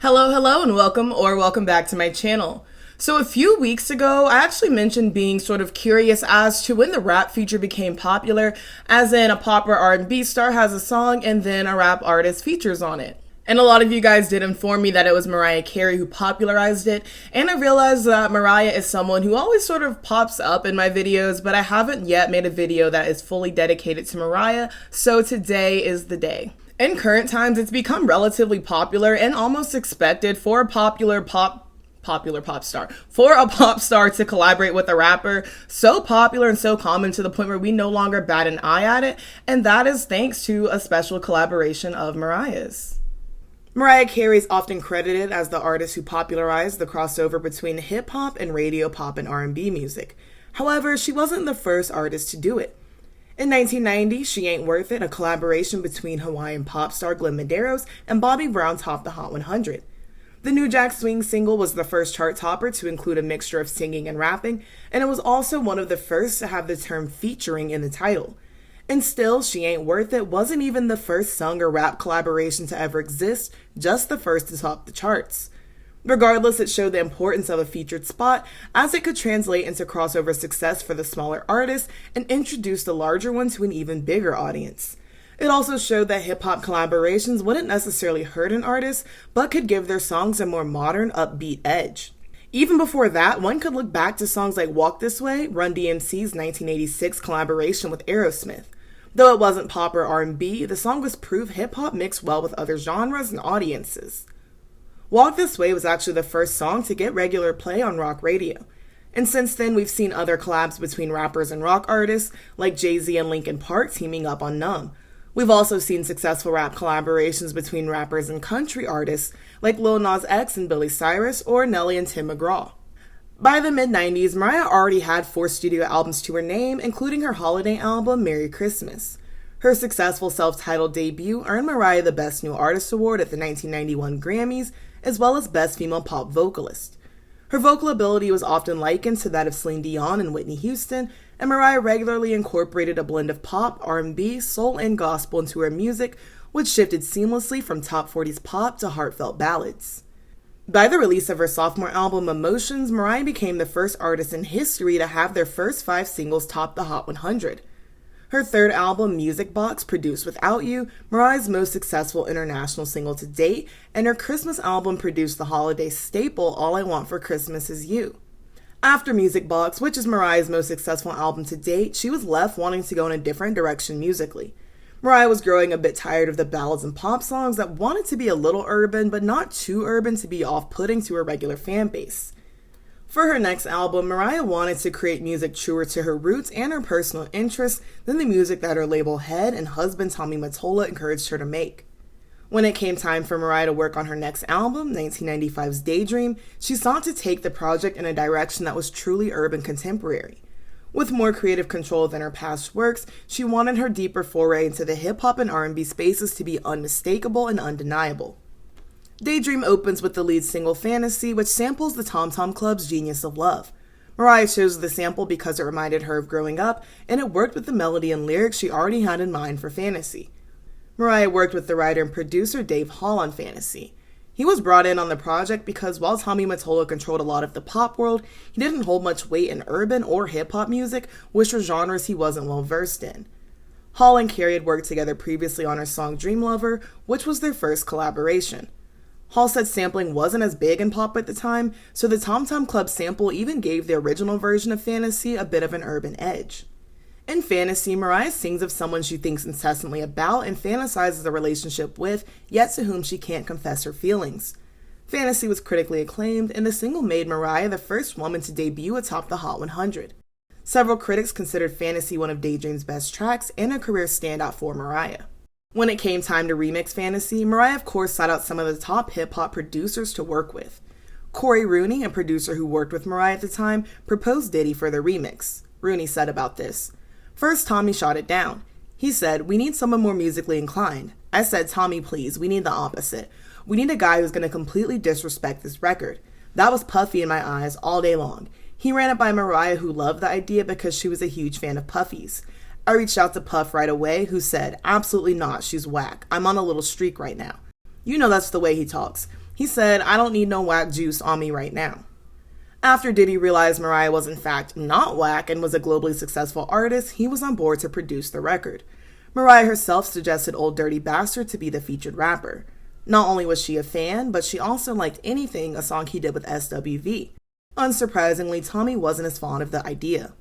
Hello, and welcome back to my channel. So a few weeks ago, I actually mentioned being sort of curious as to when the rap feature became popular, as in a pop or R&B star has a song and then a rap artist features on it. And a lot of you guys did inform me that it was Mariah Carey who popularized it, and I realized that Mariah is someone who always sort of pops up in my videos, but I haven't yet made a video that is fully dedicated to Mariah, so today is the day. In current times, it's become relatively popular and almost expected for a pop star to collaborate with a rapper. So popular and so common to the point where we no longer bat an eye at it, and that is thanks to a special collaboration of Mariah's. Mariah Carey is often credited as the artist who popularized the crossover between hip-hop and radio pop and R&B music. However, she wasn't the first artist to do it. In 1990, She Ain't Worth It, a collaboration between Hawaiian pop star Glenn Medeiros and Bobby Brown, topped the Hot 100. The New Jack Swing single was the first chart topper to include a mixture of singing and rapping, and it was also one of the first to have the term featuring in the title. And still, She Ain't Worth It wasn't even the first sung or rap collaboration to ever exist, just the first to top the charts. Regardless, it showed the importance of a featured spot, as it could translate into crossover success for the smaller artists and introduce the larger one to an even bigger audience. It also showed that hip-hop collaborations wouldn't necessarily hurt an artist, but could give their songs a more modern, upbeat edge. Even before that, one could look back to songs like Walk This Way, Run DMC's 1986 collaboration with Aerosmith. Though it wasn't pop or R&B, the song was proof hip-hop mixed well with other genres and audiences. Walk This Way was actually the first song to get regular play on rock radio. And since then, we've seen other collabs between rappers and rock artists, like Jay-Z and Linkin Park teaming up on Numb. We've also seen successful rap collaborations between rappers and country artists, like Lil Nas X and Billy Cyrus, or Nelly and Tim McGraw. By the mid-90s, Mariah already had 4 studio albums to her name, including her holiday album, Merry Christmas. Her successful self-titled debut earned Mariah the Best New Artist Award at the 1991 Grammys, as well as Best Female Pop Vocalist. Her vocal ability was often likened to that of Celine Dion and Whitney Houston, and Mariah regularly incorporated a blend of pop, R&B, soul, and gospel into her music, which shifted seamlessly from top 40s pop to heartfelt ballads. By the release of her sophomore album, Emotions, Mariah became the first artist in history to have their first 5 singles top the Hot 100. Her third album, Music Box, produced Without You, Mariah's most successful international single to date, and her Christmas album produced the holiday staple, All I Want for Christmas Is You. After Music Box, which is Mariah's most successful album to date, she was left wanting to go in a different direction musically. Mariah was growing a bit tired of the ballads and pop songs that wanted to be a little urban, but not too urban to be off-putting to her regular fan base. For her next album, Mariah wanted to create music truer to her roots and her personal interests than the music that her label head and husband Tommy Mottola encouraged her to make. When it came time for Mariah to work on her next album, 1995's Daydream, she sought to take the project in a direction that was truly urban contemporary. With more creative control than her past works, she wanted her deeper foray into the hip-hop and R&B spaces to be unmistakable and undeniable. Daydream opens with the lead single Fantasy, which samples the Tom Tom Club's Genius of Love. Mariah chose the sample because it reminded her of growing up, and it worked with the melody and lyrics she already had in mind for Fantasy. Mariah worked with the writer and producer Dave Hall on Fantasy. He was brought in on the project because while Tommy Mottola controlled a lot of the pop world, he didn't hold much weight in urban or hip-hop music, which were genres he wasn't well versed in. Hall and Carey had worked together previously on her song Dream Lover, which was their first collaboration. Hall said sampling wasn't as big in pop at the time, so the Tom Tom Club sample even gave the original version of Fantasy a bit of an urban edge. In Fantasy, Mariah sings of someone she thinks incessantly about and fantasizes a relationship with, yet to whom she can't confess her feelings. Fantasy was critically acclaimed, and the single made Mariah the first woman to debut atop the Hot 100. Several critics considered Fantasy one of Daydream's best tracks and a career standout for Mariah. When it came time to remix Fantasy, Mariah of course sought out some of the top hip-hop producers to work with. Corey Rooney, a producer who worked with Mariah at the time, proposed Diddy for the remix. Rooney said about this, "First, Tommy shot it down. He said, we need someone more musically inclined. I said, Tommy, please, we need the opposite. We need a guy who's going to completely disrespect this record. That was Puffy in my eyes all day long. He ran it by Mariah, who loved the idea because she was a huge fan of Puffy's. I reached out to Puff right away, who said, absolutely not, she's whack. I'm on a little streak right now. You know that's the way he talks. He said, "I don't need no whack juice on me right now." After Diddy realized Mariah was in fact not whack and was a globally successful artist, he was on board to produce the record. Mariah herself suggested Old Dirty Bastard to be the featured rapper. Not only was she a fan, but she also liked Anything, a song he did with SWV. Unsurprisingly, Tommy wasn't as fond of the idea.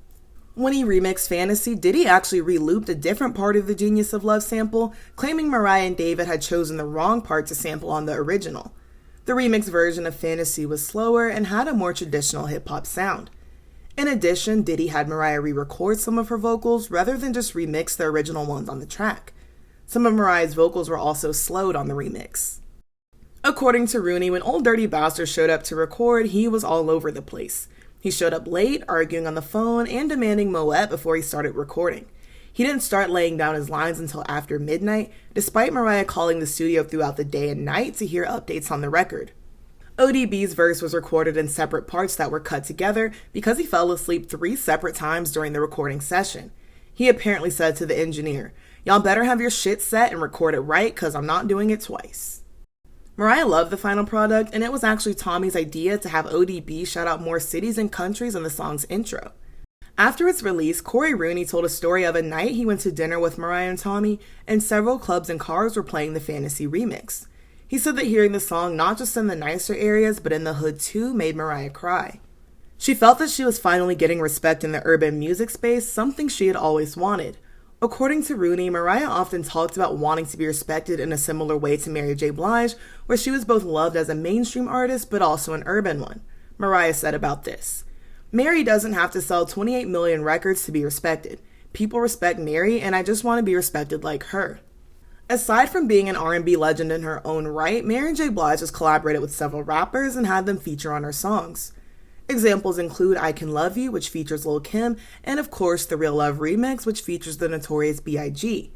When he remixed Fantasy, Diddy actually re-looped a different part of the Genius of Love sample, claiming Mariah and David had chosen the wrong part to sample on the original. The remix version of Fantasy was slower and had a more traditional hip-hop sound. In addition, Diddy had Mariah re-record some of her vocals rather than just remix the original ones on the track. Some of Mariah's vocals were also slowed on the remix. According to Rooney, when Old Dirty Bastard showed up to record, he was all over the place. He showed up late, arguing on the phone, and demanding Moet before he started recording. He didn't start laying down his lines until after midnight, despite Mariah calling the studio throughout the day and night to hear updates on the record. ODB's verse was recorded in separate parts that were cut together because he fell asleep 3 separate times during the recording session. He apparently said to the engineer, "Y'all better have your shit set and record it right, cause I'm not doing it twice." Mariah loved the final product, and it was actually Tommy's idea to have ODB shout out more cities and countries in the song's intro. After its release, Corey Rooney told a story of a night he went to dinner with Mariah and Tommy, and several clubs and cars were playing the Fantasy remix. He said that hearing the song not just in the nicer areas, but in the hood too, made Mariah cry. She felt that she was finally getting respect in the urban music space, something she had always wanted. According to Rooney, Mariah often talked about wanting to be respected in a similar way to Mary J. Blige, where she was both loved as a mainstream artist but also an urban one. Mariah said about this, "Mary doesn't have to sell 28 million records to be respected. People respect Mary, and I just want to be respected like her." Aside from being an R&B legend in her own right, Mary J. Blige has collaborated with several rappers and had them feature on her songs. Examples include I Can Love You, which features Lil' Kim, and of course the Real Love remix, which features the notorious B.I.G.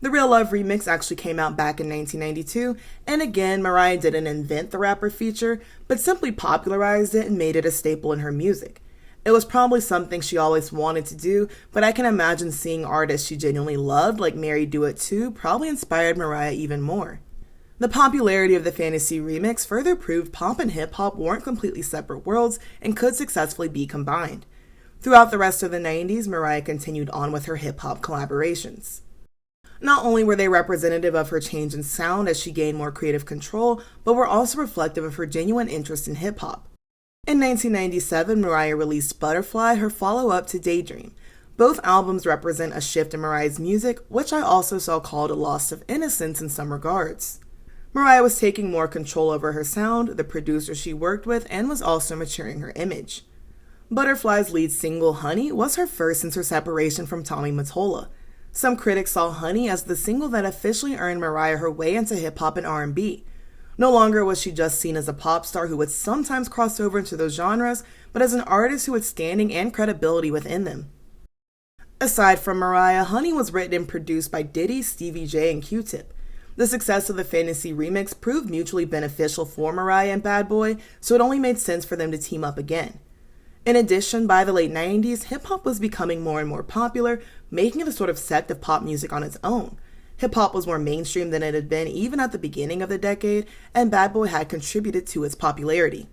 The Real Love remix actually came out back in 1992, and again, Mariah didn't invent the rapper feature, but simply popularized it and made it a staple in her music. It was probably something she always wanted to do, but I can imagine seeing artists she genuinely loved, like Mary, do it too, probably inspired Mariah even more. The popularity of the Fantasy remix further proved pop and hip-hop weren't completely separate worlds and could successfully be combined. Throughout the rest of the 90s, Mariah continued on with her hip-hop collaborations. Not only were they representative of her change in sound as she gained more creative control, but were also reflective of her genuine interest in hip-hop. In 1997, Mariah released Butterfly, her follow-up to Daydream. Both albums represent a shift in Mariah's music, which I also saw called a loss of innocence in some regards. Mariah was taking more control over her sound, the producers she worked with, and was also maturing her image. Butterfly's lead single, Honey, was her first since her separation from Tommy Mottola. Some critics saw Honey as the single that officially earned Mariah her way into hip-hop and R&B. No longer was she just seen as a pop star who would sometimes cross over into those genres, but as an artist who had standing and credibility within them. Aside from Mariah, Honey was written and produced by Diddy, Stevie J, and Q-Tip. The success of the Fantasy remix proved mutually beneficial for Mariah and Bad Boy, so it only made sense for them to team up again. In addition, by the late 90s, hip-hop was becoming more and more popular, making it a sort of sect of pop music on its own. Hip-hop was more mainstream than it had been even at the beginning of the decade, and Bad Boy had contributed to its popularity.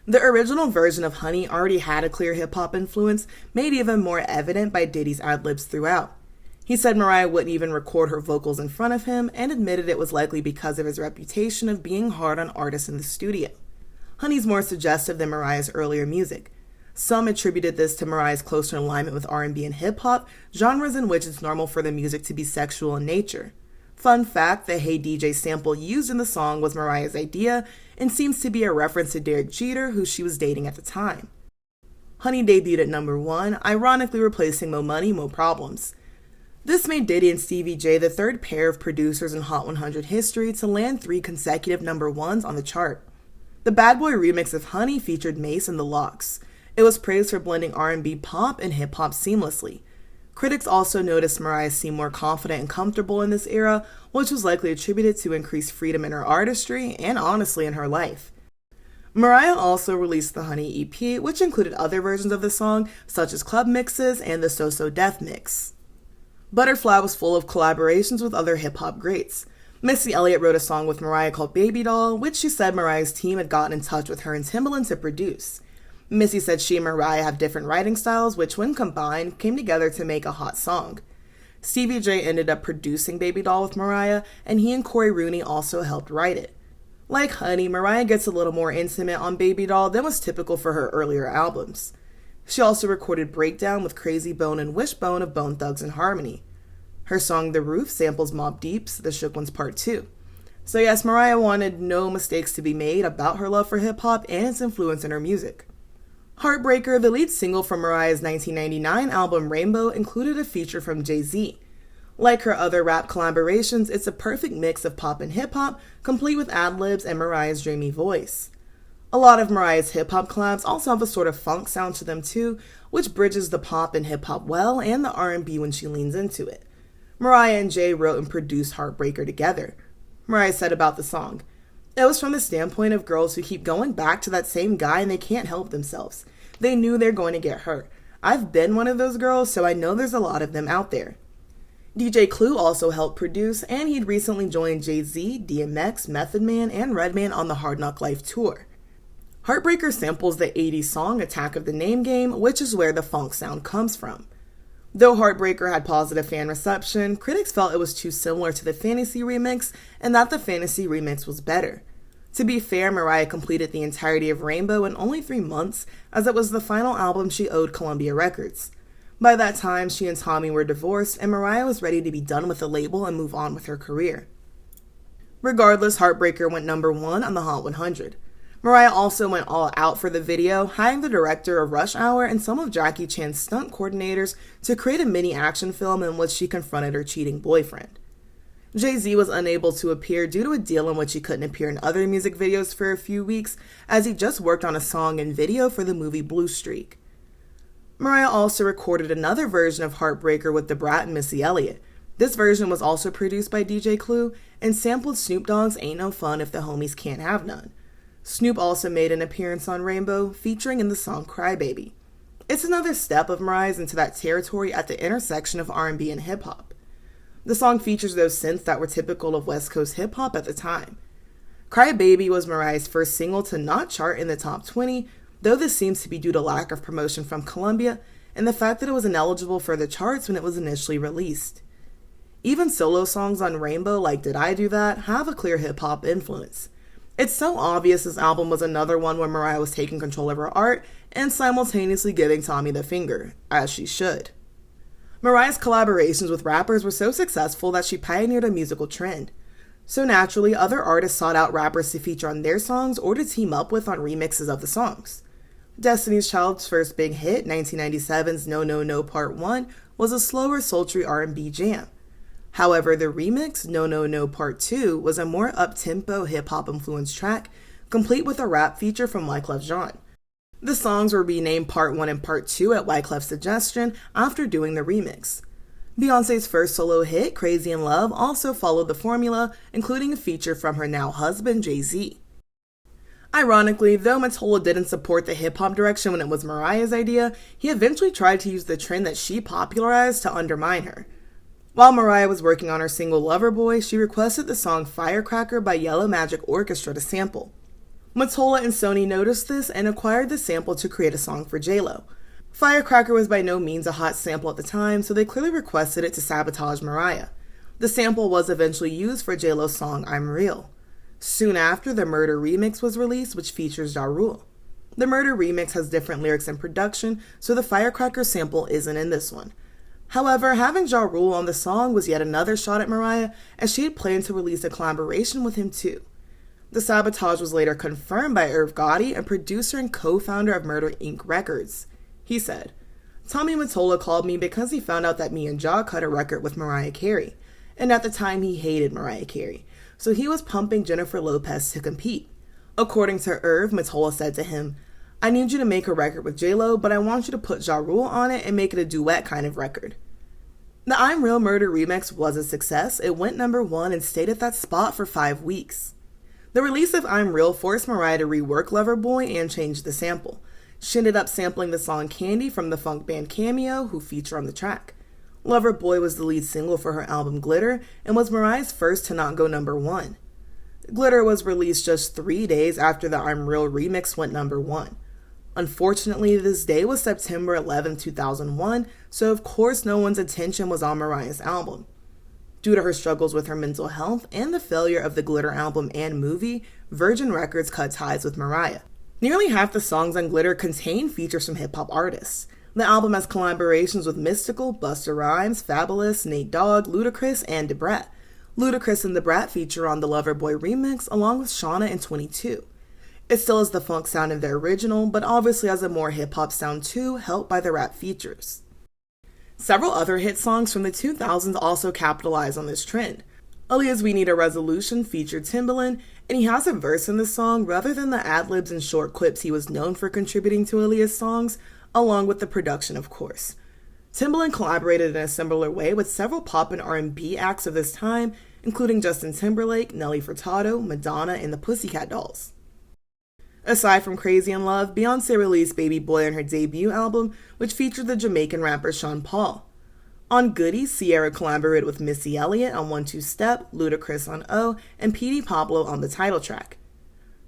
The original version of Honey already had a clear hip-hop influence, made even more evident by Diddy's ad-libs throughout. He said Mariah wouldn't even record her vocals in front of him and admitted it was likely because of his reputation of being hard on artists in the studio. Honey's more suggestive than Mariah's earlier music. Some attributed this to Mariah's closer alignment with R&B and hip-hop, genres in which it's normal for the music to be sexual in nature. Fun fact, the Hey DJ sample used in the song was Mariah's idea and seems to be a reference to Derek Jeter, who she was dating at the time. Honey debuted at number 1, ironically replacing Mo Money, Mo Problems. This made Diddy and Stevie J the third pair of producers in Hot 100 history to land 3 consecutive number 1s on the chart. The Bad Boy remix of Honey featured Mase and The Lox. It was praised for blending R&B pop and hip-hop seamlessly. Critics also noticed Mariah seemed more confident and comfortable in this era, which was likely attributed to increased freedom in her artistry and honestly in her life. Mariah also released the Honey EP, which included other versions of the song, such as club mixes and the So So Death mix. Butterfly was full of collaborations with other hip-hop greats. Missy Elliott wrote a song with Mariah called Baby Doll, which she said Mariah's team had gotten in touch with her and Timbaland to produce. Missy said she and Mariah have different writing styles, which when combined, came together to make a hot song. Stevie J ended up producing Baby Doll with Mariah, and he and Corey Rooney also helped write it. Like Honey, Mariah gets a little more intimate on Baby Doll than was typical for her earlier albums. She also recorded Breakdown with Crazy Bone and Wishbone of Bone Thugs and Harmony. Her song The Roof samples Mobb Deep's The Shook Ones Part 2. So yes, Mariah wanted no mistakes to be made about her love for hip-hop and its influence in her music. Heartbreaker, the lead single from Mariah's 1999 album Rainbow, included a feature from Jay-Z. Like her other rap collaborations, it's a perfect mix of pop and hip-hop, complete with ad-libs and Mariah's dreamy voice. A lot of Mariah's hip-hop collabs also have a sort of funk sound to them too, which bridges the pop and hip-hop well and the R&B when she leans into it. Mariah and Jay wrote and produced Heartbreaker together. Mariah said about the song, "It was from the standpoint of girls who keep going back to that same guy and they can't help themselves. They knew they're going to get hurt. I've been one of those girls, so I know there's a lot of them out there." DJ Clue also helped produce, and he'd recently joined Jay-Z, DMX, Method Man, and Redman on the Hard Knock Life tour. Heartbreaker samples the 80s song Attack of the Name Game, which is where the funk sound comes from. Though Heartbreaker had positive fan reception, critics felt it was too similar to the Fantasy remix and that the Fantasy remix was better. To be fair, Mariah completed the entirety of Rainbow in only 3 months, as it was the final album she owed Columbia Records. By that time, she and Tommy were divorced, and Mariah was ready to be done with the label and move on with her career. Regardless, Heartbreaker went #1 on the Hot 100. Mariah also went all out for the video, hiring the director of Rush Hour and some of Jackie Chan's stunt coordinators to create a mini action film in which she confronted her cheating boyfriend. Jay-Z was unable to appear due to a deal in which he couldn't appear in other music videos for a few weeks, as he just worked on a song and video for the movie Blue Streak. Mariah also recorded another version of Heartbreaker with the Brat and Missy Elliott. This version was also produced by DJ Clue and sampled Snoop Dogg's Ain't No Fun If the Homies Can't Have None. Snoop also made an appearance on Rainbow, featuring in the song Crybaby. It's another step of Mariah's into that territory at the intersection of R&B and hip-hop. The song features those synths that were typical of West Coast hip-hop at the time. Crybaby was Mariah's first single to not chart in the top 20, though this seems to be due to lack of promotion from Columbia and the fact that it was ineligible for the charts when it was initially released. Even solo songs on Rainbow like Did I Do That have a clear hip-hop influence. It's so obvious this album was another one where Mariah was taking control of her art and simultaneously giving Tommy the finger, as she should. Mariah's collaborations with rappers were so successful that she pioneered a musical trend. So naturally, other artists sought out rappers to feature on their songs or to team up with on remixes of the songs. Destiny's Child's first big hit, 1997's No No No Part 1, was a slower, sultry R&B jam. However, the remix, No No No Part 2, was a more up-tempo hip-hop influenced track, complete with a rap feature from Wyclef Jean. The songs were renamed Part 1 and Part 2 at Wyclef's suggestion after doing the remix. Beyonce's first solo hit, Crazy in Love, also followed the formula, including a feature from her now husband, Jay-Z. Ironically, though Mottola didn't support the hip-hop direction when it was Mariah's idea, he eventually tried to use the trend that she popularized to undermine her. While Mariah was working on her single Loverboy, she requested the song Firecracker by Yellow Magic Orchestra to sample. Mottola and Sony noticed this and acquired the sample to create a song for J-Lo. Firecracker was by no means a hot sample at the time, so they clearly requested it to sabotage Mariah. The sample was eventually used for J-Lo's song I'm Real. Soon after, the Murder remix was released, which features Ja Rule. The Murder remix has different lyrics and production, so the Firecracker sample isn't in this one. However, having Ja Rule on the song was yet another shot at Mariah, as she had planned to release a collaboration with him too. The sabotage was later confirmed by Irv Gotti, a producer and co-founder of Murder Inc. Records. He said, "Tommy Mottola called me because he found out that me and Ja cut a record with Mariah Carey, and at the time he hated Mariah Carey, so he was pumping Jennifer Lopez to compete. According to Irv, Mottola said to him, I need you to make a record with J-Lo, but I want you to put Ja Rule on it and make it a duet kind of record." The I'm Real Murder remix was a success. It went #1 and stayed at that spot for 5 weeks. The release of I'm Real forced Mariah to rework Loverboy and change the sample. She ended up sampling the song Candy from the funk band Cameo, who feature on the track. Lover Boy was the lead single for her album Glitter and was Mariah's first to not go number one. Glitter was released just 3 days after the I'm Real remix went number one. Unfortunately, this day was September 11, 2001, so of course no one's attention was on Mariah's album. Due to her struggles with her mental health and the failure of the Glitter album and movie, Virgin Records cut ties with Mariah. Nearly half the songs on Glitter contain features from hip-hop artists. The album has collaborations with Mystical, Busta Rhymes, Fabulous, Nate Dogg, Ludacris, and Brat. Ludacris and Brat feature on the Lover Boy remix along with Shawnna and 22. It still has the funk sound of the original, but obviously has a more hip-hop sound too, helped by the rap features. Several other hit songs from the 2000s also capitalize on this trend. Aaliyah's We Need a Resolution featured Timbaland, and he has a verse in the song rather than the ad-libs and short clips he was known for contributing to Aaliyah's songs, along with the production of course. Timbaland collaborated in a similar way with several pop and R&B acts of this time, including Justin Timberlake, Nelly Furtado, Madonna, and the Pussycat Dolls. Aside from Crazy in Love, Beyonce released Baby Boy on her debut album, which featured the Jamaican rapper Sean Paul. On Goody, Ciara collaborated with Missy Elliott on 1-2 Step, Ludacris on O, and P.D. Pablo on the title track.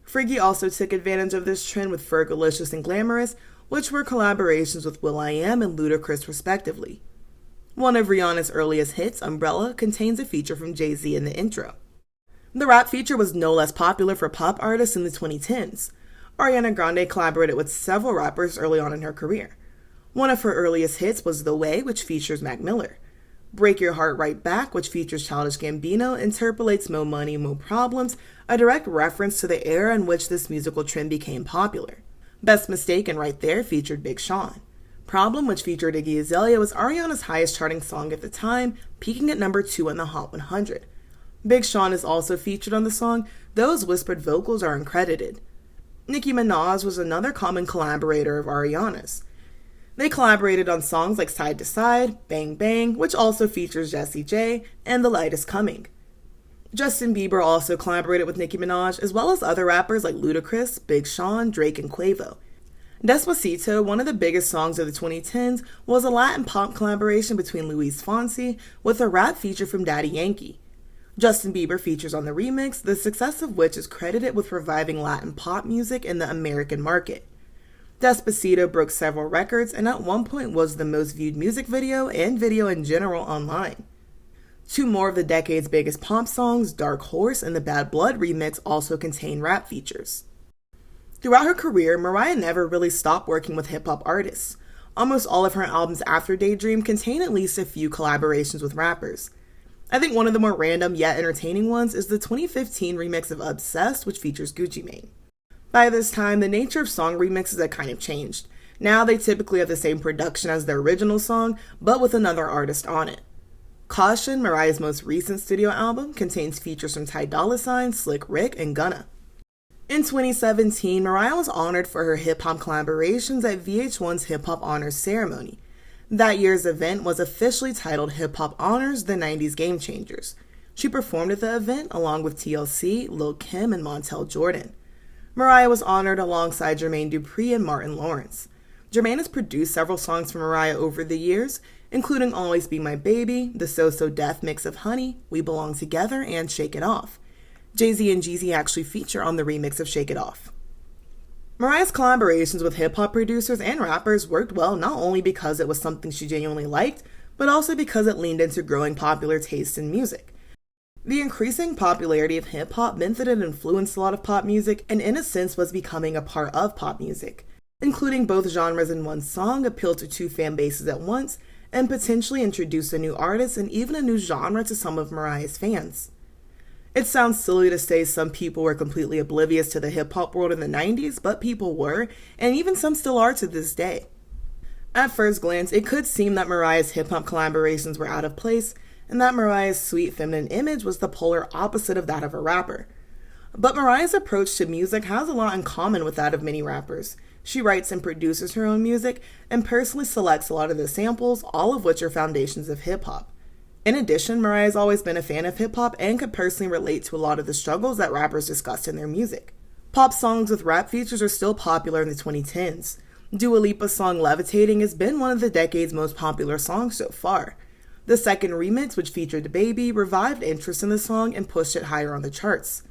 Fergie also took advantage of this trend with Fergalicious and Glamorous, which were collaborations with will.i.am and Ludacris respectively. One of Rihanna's earliest hits, Umbrella, contains a feature from Jay-Z in the intro. The rap feature was no less popular for pop artists in the 2010s. Ariana Grande collaborated with several rappers early on in her career. One of her earliest hits was The Way, which features Mac Miller. Break Your Heart Right Back, which features Childish Gambino, interpolates Mo Money, Mo Problems, a direct reference to the era in which this musical trend became popular. Best Mistaken Right There featured Big Sean. Problem, which featured Iggy Azalea, was Ariana's highest charting song at the time, peaking at number 2 in the Hot 100. Big Sean is also featured on the song, though his whispered vocals are uncredited. Nicki Minaj was another common collaborator of Ariana's. They collaborated on songs like Side to Side, Bang Bang, which also features Jessie J, and The Light Is Coming. Justin Bieber also collaborated with Nicki Minaj, as well as other rappers like Ludacris, Big Sean, Drake, and Quavo. Despacito, one of the biggest songs of the 2010s, was a Latin pop collaboration between Luis Fonsi with a rap feature from Daddy Yankee. Justin Bieber features on the remix, the success of which is credited with reviving Latin pop music in the American market. Despacito broke several records and at one point was the most viewed music video and video in general online. Two more of the decade's biggest pop songs, Dark Horse and the Bad Blood remix, also contain rap features. Throughout her career, Mariah never really stopped working with hip-hop artists. Almost all of her albums after Daydream contain at least a few collaborations with rappers. I think one of the more random yet entertaining ones is the 2015 remix of Obsessed, which features Gucci Mane. By this time, the nature of song remixes had kind of changed. Now they typically have the same production as the original song, but with another artist on it. Caution, Mariah's most recent studio album, contains features from Ty Dolla $ign, Slick Rick, and Gunna. In 2017, Mariah was honored for her hip-hop collaborations at VH1's Hip Hop Honors ceremony. That year's event was officially titled Hip Hop Honors: The 90s Game Changers. She performed at the event along with TLC, Lil' Kim, and Montel Jordan. Mariah was honored alongside Jermaine Dupri and Martin Lawrence. Jermaine has produced several songs for Mariah over the years, including Always Be My Baby, the So-So Def mix of Honey, We Belong Together, and Shake It Off. Jay-Z and Jeezy actually feature on the remix of Shake It Off. Mariah's collaborations with hip-hop producers and rappers worked well not only because it was something she genuinely liked, but also because it leaned into growing popular taste in music. The increasing popularity of hip-hop meant that it influenced a lot of pop music and in a sense was becoming a part of pop music. Including both genres in one song appealed to two fan bases at once and potentially introduced a new artist and even a new genre to some of Mariah's fans. It sounds silly to say some people were completely oblivious to the hip-hop world in the 90s, but people were, and even some still are to this day. At first glance, it could seem that Mariah's hip-hop collaborations were out of place, and that Mariah's sweet feminine image was the polar opposite of that of a rapper. But Mariah's approach to music has a lot in common with that of many rappers. She writes and produces her own music, and personally selects a lot of the samples, all of which are foundations of hip-hop. In addition, Mariah has always been a fan of hip-hop and could personally relate to a lot of the struggles that rappers discussed in their music. Pop songs with rap features are still popular in the 2010s. Dua Lipa's song Levitating has been one of the decade's most popular songs so far. The second remix, which featured DaBaby, revived interest in the song and pushed it higher on the charts.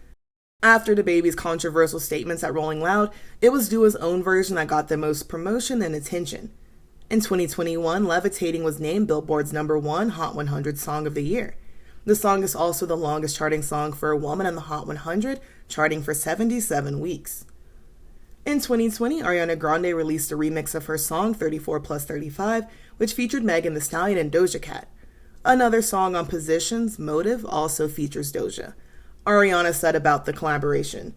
After DaBaby's controversial statements at Rolling Loud, it was Dua's own version that got the most promotion and attention. In 2021, Levitating was named Billboard's #1 Hot 100 Song of the Year. The song is also the longest charting song for a woman in the Hot 100, charting for 77 weeks. In 2020, Ariana Grande released a remix of her song 34 plus 35, which featured Meghan the Stallion and Doja Cat. Another song on Positions, Motive, also features Doja. Ariana said about the collaboration,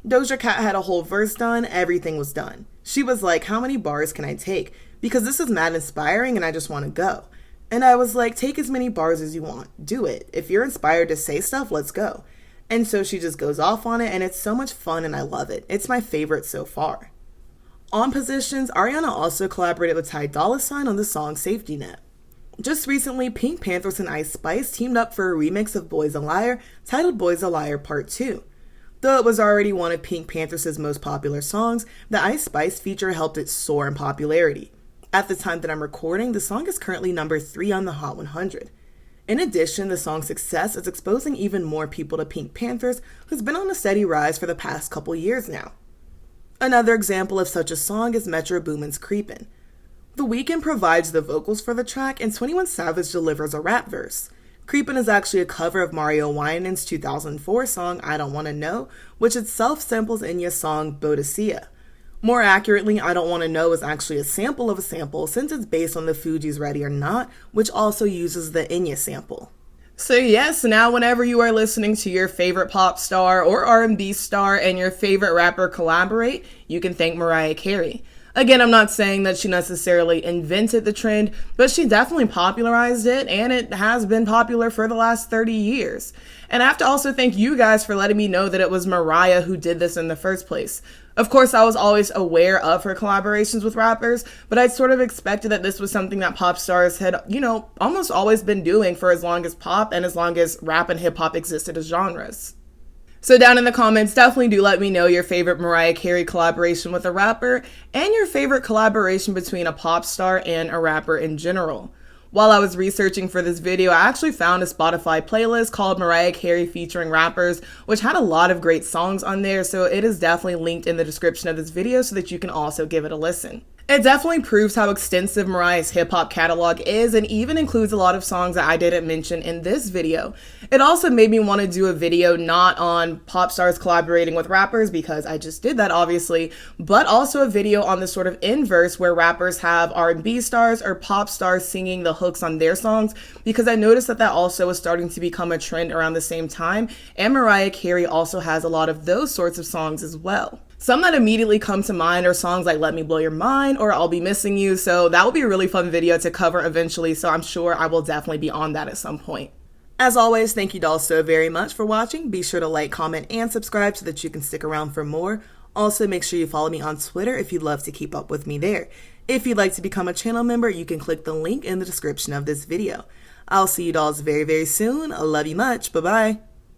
"Doja Cat had a whole verse done, everything was done. She was like, how many bars can I take? Because this is mad inspiring and I just want to go. And I was like, take as many bars as you want. Do it. If you're inspired to say stuff, let's go." And so she just goes off on it, and it's so much fun and I love it. It's my favorite so far. On Positions, Ariana also collaborated with Ty Dolla on the song Safety Net. Just recently, PinkPantheress and Ice Spice teamed up for a remix of Boy's a Liar, titled Boy's a Liar Part 2. Though it was already one of PinkPantheress' most popular songs, the Ice Spice feature helped it soar in popularity. At the time that I'm recording, the song is currently #3 on the Hot 100. In addition, the song's success is exposing even more people to PinkPantheress, who's been on a steady rise for the past couple years now. Another example of such a song is Metro Boomin's Creepin. The Weeknd provides the vocals for the track, and 21 Savage delivers a rap verse. Creepin is actually a cover of Mario Winans' 2004 song I Don't Wanna Know, which itself samples Enya's song Bodicea. More accurately, I Don't Wanna Know is actually a sample of a sample, since it's based on the Fugees' Ready or Not, which also uses the Enya sample. So yes, now whenever you are listening to your favorite pop star or R&B star and your favorite rapper collaborate, you can thank Mariah Carey. Again, I'm not saying that she necessarily invented the trend, but she definitely popularized it, and it has been popular for the last 30 years. And I have to also thank you guys for letting me know that it was Mariah who did this in the first place. Of course, I was always aware of her collaborations with rappers, but I'd sort of expected that this was something that pop stars had, almost always been doing for as long as pop and as long as rap and hip hop existed as genres. So down in the comments, definitely do let me know your favorite Mariah Carey collaboration with a rapper and your favorite collaboration between a pop star and a rapper in general. While I was researching for this video, I actually found a Spotify playlist called Mariah Carey featuring rappers, which had a lot of great songs on there, so it is definitely linked in the description of this video so that you can also give it a listen. It definitely proves how extensive Mariah's hip-hop catalog is, and even includes a lot of songs that I didn't mention in this video. It also made me want to do a video not on pop stars collaborating with rappers, because I just did that obviously, but also a video on the sort of inverse where rappers have R&B stars or pop stars singing the hooks on their songs, because I noticed that also was starting to become a trend around the same time, and Mariah Carey also has a lot of those sorts of songs as well. Some that immediately come to mind are songs like Let Me Blow Your Mind or I'll Be Missing You, so that will be a really fun video to cover eventually, so I'm sure I will definitely be on that at some point. As always, thank you all so very much for watching. Be sure to like, comment, and subscribe so that you can stick around for more. Also, make sure you follow me on Twitter if you'd love to keep up with me there. If you'd like to become a channel member, you can click the link in the description of this video. I'll see you dolls very, very soon. I love you much. Bye-bye.